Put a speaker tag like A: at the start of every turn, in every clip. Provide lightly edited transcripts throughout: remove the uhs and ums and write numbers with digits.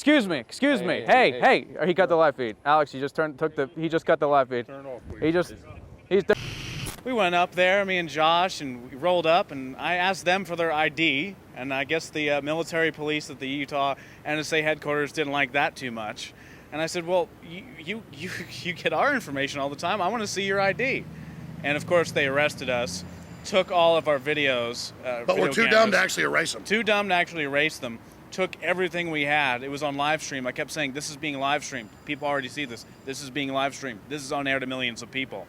A: Excuse me. Hey. He got the live feed. Alex, he just cut the live feed.
B: Turn off, please.
A: We went up there, me and Josh, and we rolled up, and I asked them for their ID, and I guess the military police at the Utah NSA headquarters didn't like that too much. And I said, well, you get our information all the time. I want to see your ID. And of course, they arrested us, took all of our videos.
B: But we're too dumb to actually erase them.
A: Too dumb to actually erase them. Took everything we had. It was on live stream. I kept saying, this is being live streamed. People already see this. This is being live streamed. This is on air to millions of people.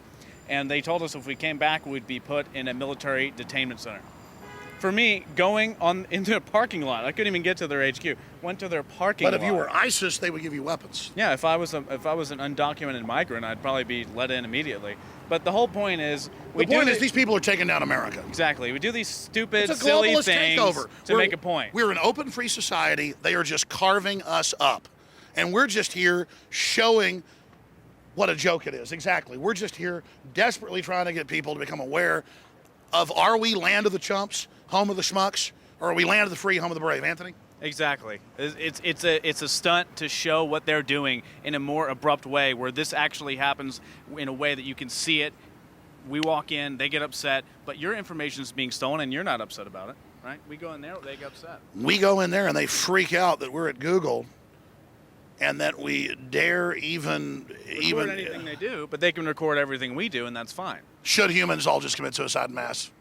A: And they told us if we came back, we'd be put in a military detainment center. For me, going into a parking lot, I couldn't even get to their HQ. Went to their parking lot.
B: But if you were ISIS, they would give you weapons.
A: Yeah, if I was an undocumented migrant, I'd probably be let in immediately. But the whole point is,
B: these people are taking down America.
A: Exactly. We do these stupid,
B: it's a
A: silly
B: globalist
A: things
B: takeover.
A: to make a point.
B: We're an open, free society. They are just carving us up. And we're just here showing what a joke it is. Exactly. We're just here desperately trying to get people to become aware of, are we land of the chumps, home of the schmucks, or are we land of the free, home of the brave? Anthony?
A: Exactly. It's a stunt to show what they're doing in a more abrupt way, where this actually happens in a way that you can see it. We walk in, they get upset, but your information is being stolen and you're not upset about it, right? We go in there, they get upset.
B: We go in there and they freak out that we're at Google and that we dare even
A: anything they do, but they can record everything we do, and that's fine.
B: Should humans all just commit suicide en masse?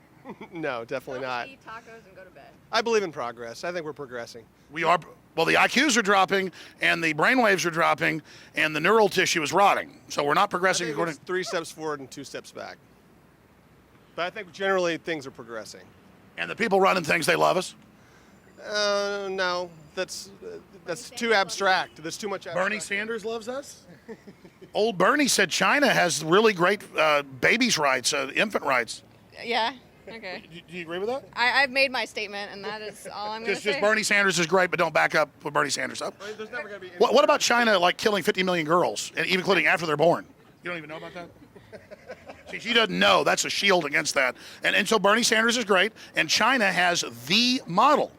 C: No, definitely not.
D: Eat tacos and go to bed.
C: I believe in progress. I think we're progressing.
B: We are. Well, the IQs are dropping, and the brainwaves are dropping, and the neural tissue is rotting. So we're not progressing
C: I think
B: according.
C: it's 3 steps forward and 2 steps back. But I think generally things are progressing.
B: And the people running things, they love us.
C: No, that's too abstract. There's too much abstract.
B: Bernie Sanders loves us. Old Bernie said China has really great babies' rights, infant rights.
D: Yeah. Okay.
B: Do you agree with that?
D: I've made my statement, and that is all I'm going to say.
B: Just Bernie Sanders is great, but don't back up with Bernie Sanders up.
C: Well, there's never going to be.
B: What about China, like killing 50 million girls, and even including after they're born? You don't even know about that? See, she doesn't know. That's a shield against that. And so Bernie Sanders is great, and China has the model.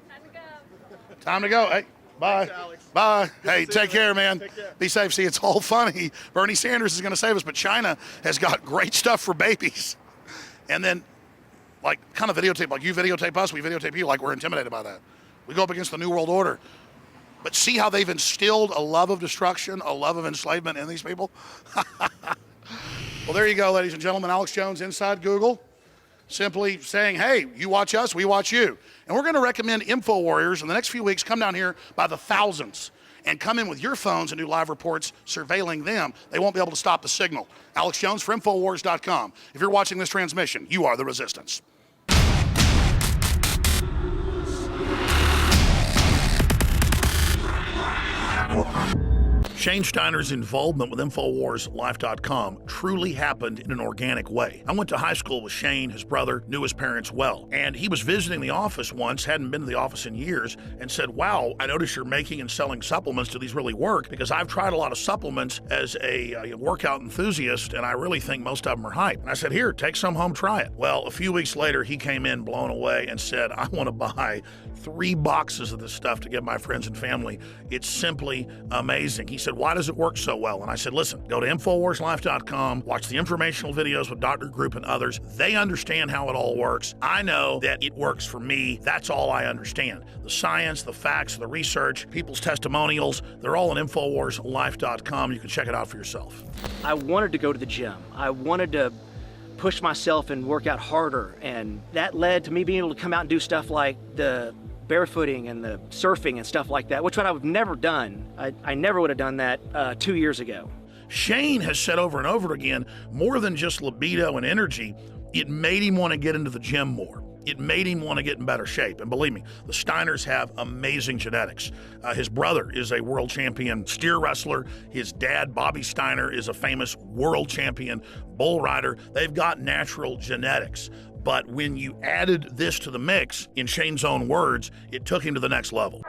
B: Time to go. Hey, bye.
C: Thanks, Alex.
B: Bye. Hey, take care, man.
C: Take care.
B: Be safe. See, it's all funny. Bernie Sanders is going to save us, but China has got great stuff for babies. And then, like, kind of videotape, like you videotape us, we videotape you, like we're intimidated by that. We go up against the New World Order. But see how they've instilled a love of destruction, a love of enslavement in these people? Well, there you go, ladies and gentlemen. Alex Jones inside Google, simply saying, hey, you watch us, we watch you. And we're going to recommend InfoWarriors in the next few weeks. Come down here by the thousands and come in with your phones and do live reports surveilling them. They won't be able to stop the signal. Alex Jones for InfoWars.com. If you're watching this transmission, you are the resistance. Shane Steiner's involvement with InfoWarsLife.com truly happened in an organic way. I went to high school with Shane, his brother, knew his parents well, and he was visiting the office once, hadn't been to the office in years, and said, wow, I notice you're making and selling supplements. Do these really work? Because I've tried a lot of supplements as a workout enthusiast, and I really think most of them are hype. And I said, here, take some home, try it. Well, a few weeks later, he came in blown away and said, I want to buy 3 boxes of this stuff to give my friends and family. It's simply amazing. He said, why does it work so well? And I said, listen, go to InfoWarsLife.com, watch the informational videos with Dr. Group and others. They understand how it all works. I know that it works for me. That's all I understand. The science, the facts, the research, people's testimonials, they're all on InfoWarsLife.com. You can check it out for yourself.
E: I wanted to go to the gym. I wanted to push myself and work out harder, and that led to me being able to come out and do stuff like the barefooting and the surfing and stuff like that, which I would have never done. I never would have done that 2 years ago.
B: Shane has said over and over again, more than just libido and energy, it made him want to get into the gym more. It made him want to get in better shape. And believe me, the Steiners have amazing genetics. His brother is a world champion steer wrestler. His dad, Bobby Steiner, is a famous world champion bull rider. They've got natural genetics. But when you added this to the mix, in Shane's own words, it took him to the next level.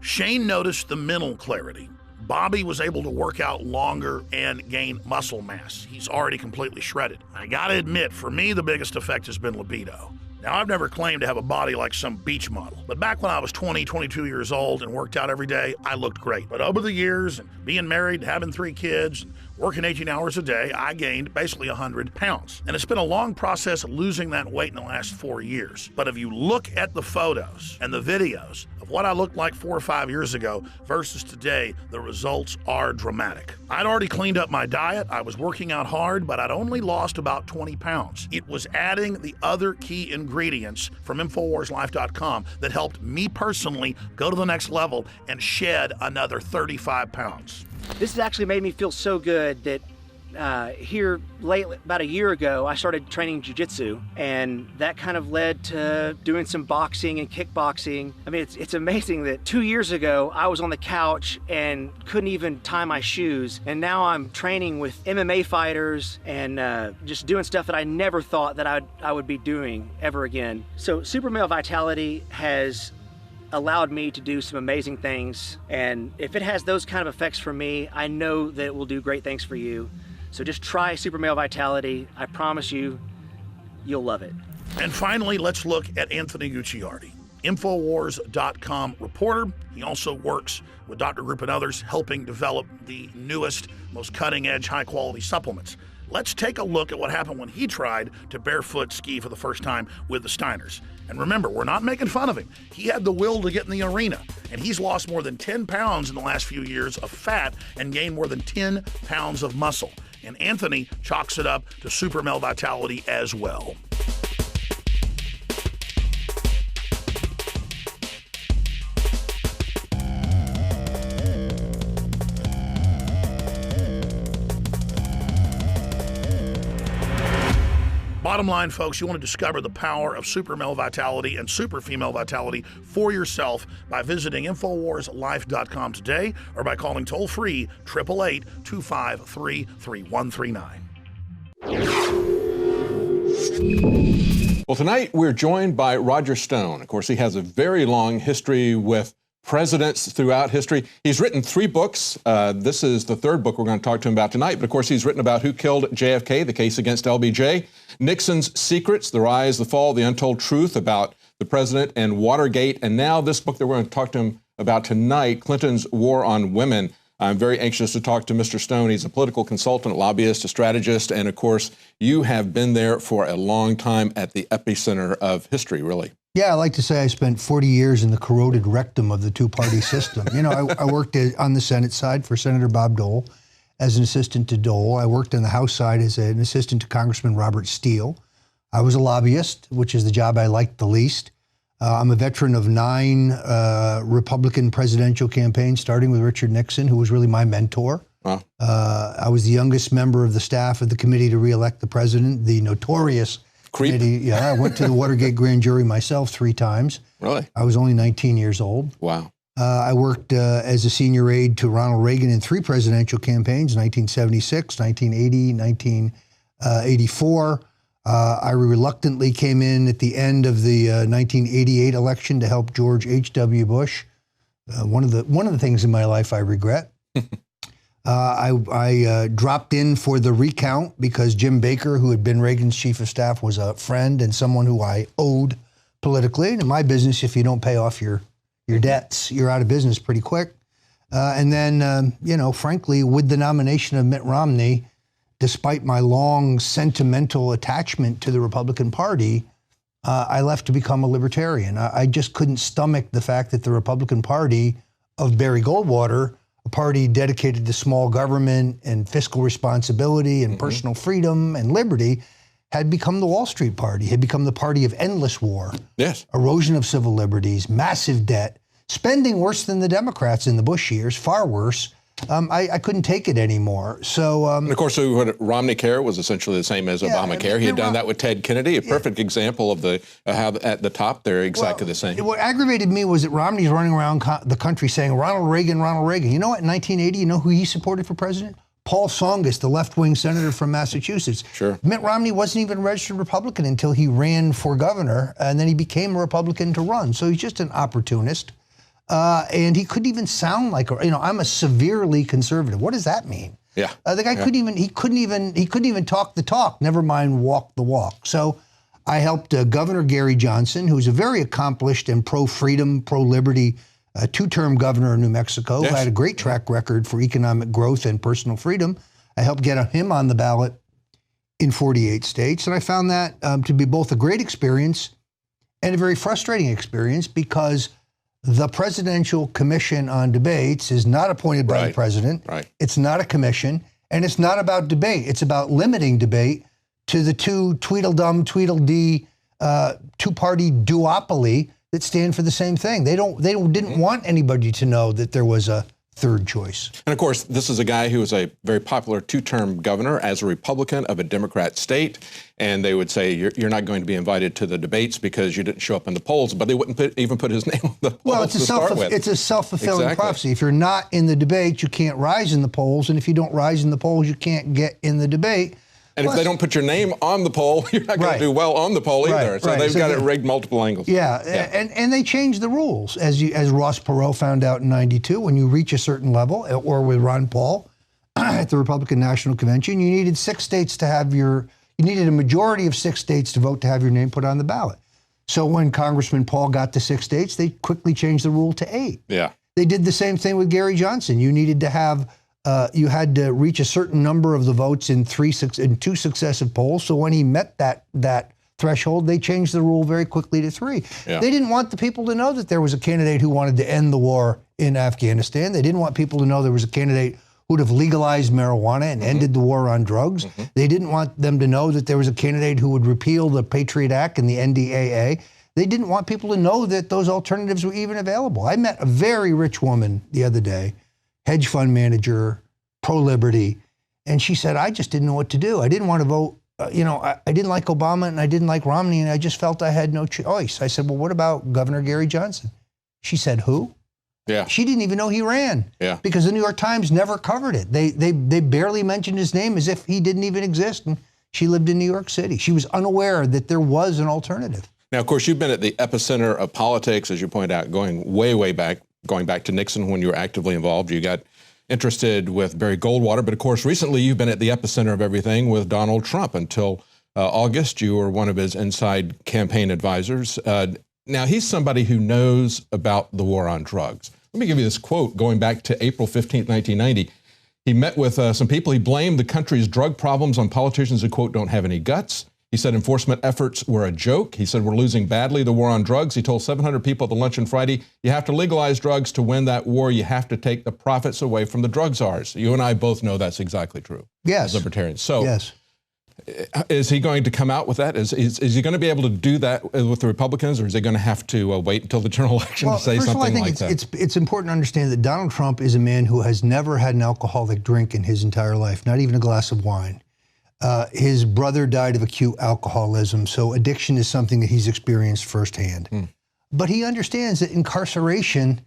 B: Shane noticed the mental clarity, Bobby was able to work out longer and gain muscle mass. He's already completely shredded. I gotta admit, for me, the biggest effect has been libido. Now, I've never claimed to have a body like some beach model, but back when I was 20, 22 years old and worked out every day, I looked great. But over the years, and being married, having 3 kids, and working 18 hours a day, I gained basically 100 pounds. And it's been a long process losing that weight in the last 4 years. But if you look at the photos and the videos of what I looked like 4 or 5 years ago versus today, the results are dramatic. I'd already cleaned up my diet, I was working out hard, but I'd only lost about 20 pounds. It was adding the other key ingredients from InfoWarsLife.com that helped me personally go to the next level and shed another 35 pounds.
E: This has actually made me feel so good that here lately, about a year ago, I started training jiu-jitsu, and that kind of led to doing some boxing and kickboxing. I mean, it's amazing that 2 years ago, I was on the couch and couldn't even tie my shoes, and now I'm training with MMA fighters and just doing stuff that I never thought that I would be doing ever again. So Super Male Vitality has allowed me to do some amazing things, and if it has those kind of effects for me, I know that it will do great things for you. So just try Super Male Vitality. I promise you, you'll love it.
B: And finally, let's look at Anthony Gucciardi, InfoWars.com reporter. He also works with Dr. Group and others, helping develop the newest, most cutting-edge, high-quality supplements. Let's take a look at what happened when he tried to barefoot ski for the first time with the Steiners. And remember, we're not making fun of him. He had the will to get in the arena, and he's lost more than 10 pounds in the last few years of fat and gained more than 10 pounds of muscle. And Anthony chalks it up to Super Male Vitality as well. Bottom line, folks, you want to discover the power of Super Male Vitality and Super Female Vitality for yourself by visiting InfoWarsLife.com today or by calling toll-free 888-253-3139.
F: Well, tonight we're joined by Roger Stone. Of course, he has a very long history with presidents throughout history. He's written 3 books. This is the 3rd book we're going to talk to him about tonight. But of course, he's written about who killed JFK, the case against LBJ, Nixon's secrets, the rise, the fall, the untold truth about the president, and Watergate. And now this book that we're going to talk to him about tonight, Clinton's War on Women. I'm very anxious to talk to Mr. Stone. He's a political consultant, a lobbyist, a strategist, and of course, you have been there for a long time at the epicenter of history, really.
G: Yeah, I like to say I spent 40 years in the corroded rectum of the two-party system. You know, I worked on the Senate side for Senator Bob Dole as an assistant to Dole. I worked on the House side as an assistant to Congressman Robert Steele. I was a lobbyist, which is the job I liked the least. I'm a veteran of 9 Republican presidential campaigns, starting with Richard Nixon, who was really my mentor.
F: Wow.
G: I was the youngest member of the staff of the committee to re-elect the president, the notorious committee. Yeah, I went to the Watergate grand jury myself 3 times.
F: Really?
G: I was only 19 years old.
F: Wow.
G: I worked as a senior aide to Ronald Reagan in 3 presidential campaigns, 1976, 1980, 1984. I reluctantly came in at the end of the 1988 election to help George H.W. Bush. One of the things in my life I regret. I dropped in for the recount because Jim Baker, who had been Reagan's chief of staff, was a friend and someone who I owed politically. And in my business, if you don't pay off your debts, you're out of business pretty quick. And then, frankly, with the nomination of Mitt Romney, despite my long sentimental attachment to the Republican Party, I left to become a libertarian. I just couldn't stomach the fact that the Republican Party of Barry Goldwater, a party dedicated to small government and fiscal responsibility and personal freedom and liberty, had become the Wall Street Party, had become the party of endless war, erosion of civil liberties, massive debt, spending worse than the Democrats in the Bush years, far worse. I couldn't take it anymore. So,
F: and of course, what Romneycare was essentially the same as Obamacare. He had done that with Ted Kennedy, a perfect example of how at the top they're exactly the same.
G: What aggravated me was that Romney's running around the country saying, Ronald Reagan, Ronald Reagan. You know what, in 1980, you know who he supported for president? Paul Tsongas, the left-wing senator from Massachusetts.
F: Sure.
G: Mitt Romney wasn't even a registered Republican until he ran for governor, and then he became a Republican to run. So he's just an opportunist. and he couldn't even sound like I'm a severely conservative. What does that mean?
F: Yeah.
G: The guy couldn't even talk the talk, never mind walk the walk. So I helped Governor Gary Johnson, who's a very accomplished and pro-freedom, pro-liberty, two-term governor of New Mexico, who had a great track record for economic growth and personal freedom. I helped get him on the ballot in 48 states, and I found that to be both a great experience and a very frustrating experience, because the Presidential Commission on Debates is not appointed by the president.
F: Right.
G: It's not a commission, and it's not about debate. It's about limiting debate to the two Tweedledum, Tweedledee, two-party duopoly that stand for the same thing. They didn't want anybody to know that there was a third choice.
F: And of course, this is a guy who was a very popular two-term governor as a Republican of a Democrat state. And they would say, you're not going to be invited to the debates because you didn't show up in the polls. But they wouldn't even put his name on the polls.
G: Well, it's a self-fulfilling prophecy. If you're not in the debate, you can't rise in the polls. And if you don't rise in the polls, you can't get in the debate.
F: And if they don't put your name on the poll, you're not going to do well on the poll either. So they've got it rigged multiple angles.
G: Yeah. And they changed the rules. As Ross Perot found out in '92, when you reach a certain level, or with Ron Paul at the Republican National Convention, you needed 6 states to have you needed a majority of 6 states to vote to have your name put on the ballot. So when Congressman Paul got to 6 states, they quickly changed the rule to 8.
F: Yeah.
G: They did the same thing with Gary Johnson. You needed to have you had to reach a certain number of the votes in 2 successive polls. So when he met that threshold, they changed the rule very quickly to 3.
F: Yeah.
G: They didn't want the people to know that there was a candidate who wanted to end the war in Afghanistan. They didn't want people to know there was a candidate who'd have legalized marijuana and ended the war on drugs. They didn't want them to know that there was a candidate who would repeal the Patriot Act and the NDAA. They didn't want people to know that those alternatives were even available. I met a very rich woman the other day, hedge fund manager, pro-liberty, and she said, I just didn't know what to do. I didn't want to vote. I didn't like Obama and I didn't like Romney, and I just felt I had no choice. I said, well, what about Governor Gary Johnson? She said, who?
F: Yeah.
G: She didn't even know he ran.
F: Yeah.
G: Because the New York Times never covered it. They barely mentioned his name as if he didn't even exist. And she lived in New York City. She was unaware that there was an alternative.
F: Now, of course, you've been at the epicenter of politics, as you point out, going way back, going back to Nixon when you were actively involved. You got interested with Barry Goldwater, but of course, recently you've been at the epicenter of everything with Donald Trump. Until August, you were one of his inside campaign advisors. Now, he's somebody who knows about the war on drugs. Let me give you this quote going back to April 15th, 1990. He met with some people. He blamed the country's drug problems on politicians who, quote, don't have any guts. He said enforcement efforts were a joke. He said we're losing badly the war on drugs. He told 700 people at the luncheon Friday, you have to legalize drugs to win that war. You have to take the profits away from the drug czars. You and I both know that's exactly true.
G: Yes.
F: As libertarians. So
G: yes.
F: Is he going to come out with that? Is he going to be able to do that with the Republicans, or is he going to have to wait until the general election to say something like that?
G: It's important to understand that Donald Trump is a man who has never had an alcoholic drink in his entire life, not even a glass of wine. His brother died of acute alcoholism, so addiction is something that he's experienced firsthand. But he understands that incarceration,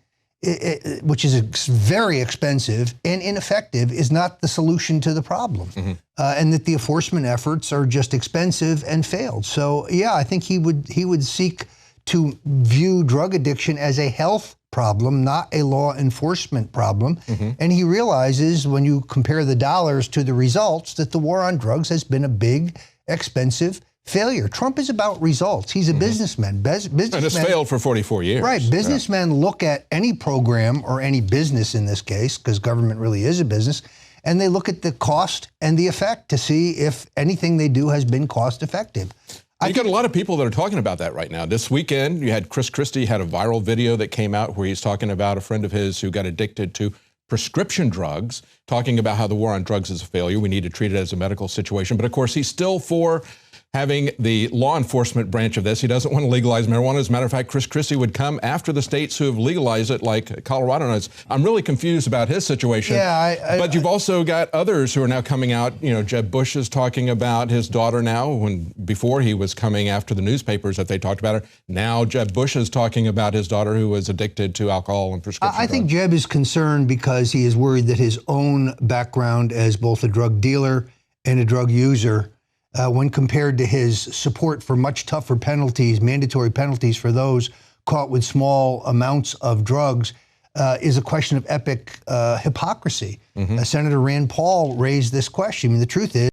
G: which is very expensive and ineffective, is not the solution to the problem, and that the enforcement efforts are just expensive and failed. So, yeah, I think he would seek to view drug addiction as a health problem, not a law enforcement problem. And he realizes when you compare the dollars to the results that the war on drugs has been a big, expensive failure. Trump is about results. He's a businessman. And
F: it's failed for 44 years.
G: Right. Businessmen look at any program or any business in this case, because government really is a business, and they look at the cost and the effect to see if anything they do has been cost effective.
F: You got a lot of people that are talking about that right now. This weekend, you had Chris Christie had a viral video that came out where he's talking about a friend of his who got addicted to prescription drugs, talking about how the war on drugs is a failure. We need to treat it as a medical situation. But of course, he's still for having the law enforcement branch of this. He doesn't want to legalize marijuana. As a matter of fact, Chris Christie would come after the states who have legalized it, like Colorado does. I'm really confused about his situation.
G: Yeah,
F: but you've also got others who are now coming out. You know, Jeb Bush is talking about his daughter now, when before he was coming after the newspapers that they talked about her. Now Jeb Bush is talking about his daughter who was addicted to alcohol and prescription drugs.
G: I think Jeb is concerned because he is worried that his own background as both a drug dealer and a drug user, when compared to his support for much tougher penalties, mandatory penalties for those caught with small amounts of drugs is a question of epic hypocrisy. Senator Rand Paul raised this question. I mean, the truth is,